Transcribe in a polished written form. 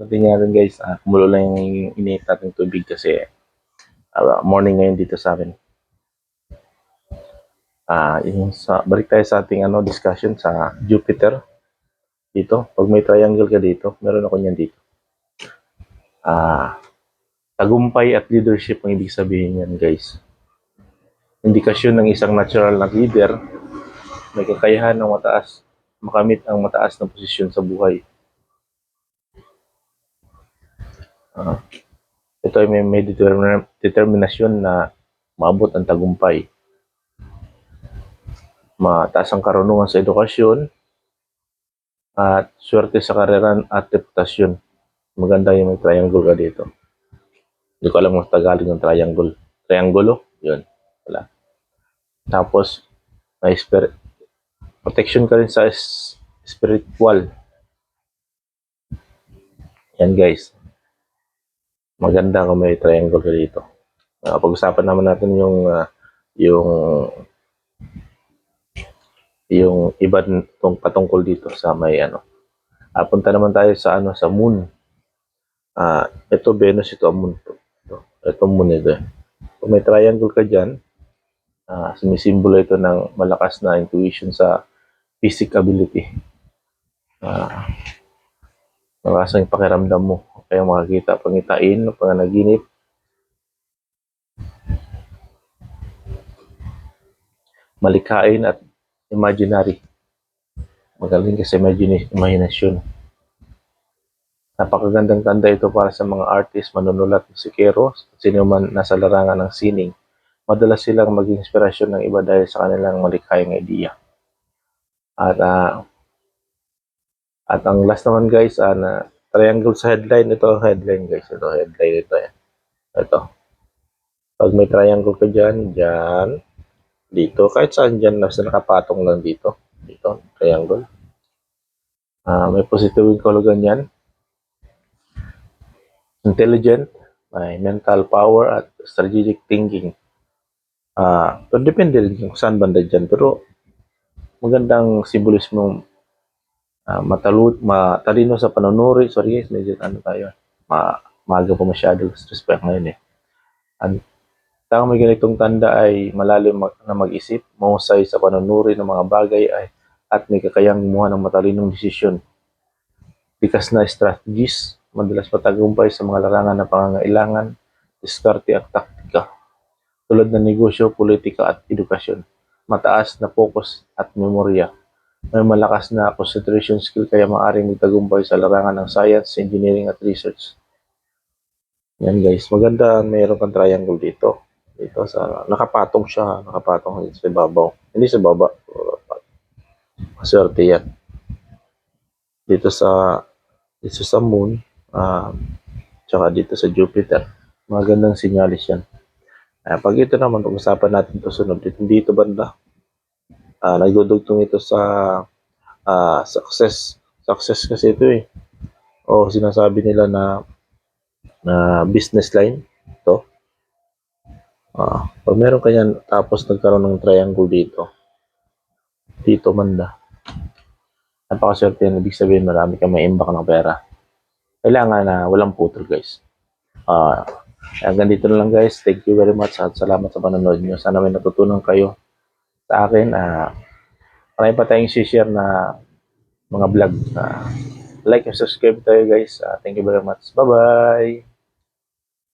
Tingnan natin guys, kumulo lang yung init natin tubig kasi morning ngayon dito sa amin. Balik tayo sa ating discussion sa Jupiter. Dito, pag may triangle ka dito, meron ako niyan dito. Tagumpay at leadership ang ibig sabihin yan guys. Indikasyon ng isang natural na leader, may kakayahan ng makamit ang mataas na posisyon sa buhay. Ito ay may determinasyon na maabot ang tagumpay. Mataas ang karunungan sa edukasyon at swerte sa karera at reputasyon. Maganda yung may triangle ka dito. Hindi ko alam kung Tagalog ng triangle. Triangulo? Yun. Wala. Tapos, may protection ka rin sa spiritual. Yan guys. Maganda kung may triangle ka dito. Pag-usapan naman natin yung iba patungkol dito sa may punta naman tayo sa sa moon. Ito Venus, ito ang moon. Ito moon ito. Kung may triangle ka dyan, sumisimbolo ito ng malakas na intuition sa physical ability. Malakas ang pakiramdam mo. Kaya makakita pangitain o panganaginip. Malikhain at imaginary. Magaling ka sa imaginasyon. Napakagandang tanda ito para sa mga artist, manunulat, musikero, sino man nasa larangan ng sining. Madalas silang maging inspirasyon ng iba dahil sa kanilang malikhaing idea. At ang last naman guys, triangle sa headline. Ito headline guys. Ito headline ito. Ito. Pag may triangle ka dyan, dito, kahit saan dyan, nakapatong lang dito. Dito, triangle. May positive kahulugan yan. Intelligent, may mental power at strategic thinking. Pero depende rin kung saan banda dyan. Pero magandang simbolismo, matalino sa panunuri. Sorry guys, medyo tayo. Maaga pa masyado. Stress pa ngayon eh. Ang may ganitong tanda ay malalim na mag-isip, mahusay sa panunuri ng mga bagay at may kakayang gumawa ng matalinong desisyon. Likas na strategies, madalas matagumpay sa mga larangan na pangangailangan, diskarte at taktika. Tulad ng negosyo, politika at edukasyon. Mataas na focus at memorya. May malakas na concentration skill kaya maaaring magtagumpay sa larangan ng science, engineering at research. Yan guys, maganda mayroon kang triangle dito. Dito nakapatong siya, nakapatong sa ibabaw. Hindi sa baba. Maswerte yan. Dito sa moon, tsaka dito sa Jupiter. Magandang sinyalis yan. Pag ito naman, pag-usapan natin ito sunod. Dito banda. Nagdudugtong ito sa success. Success kasi ito eh. O sinasabi nila na business line. Ito. Pag meron ka yan, tapos nagkaroon ng triangle dito banda. Napakaswerte yan. Ibig sabihin marami kang maimbak ng pera. Kailangan na walang putol guys. Hanggang dito na lang guys. Thank you very much at salamat sa panonood nyo. Sana may natutunan kayo sa akin. Marami pa tayong share na mga vlog. Like and subscribe tayo guys. Thank you very much. Bye-bye!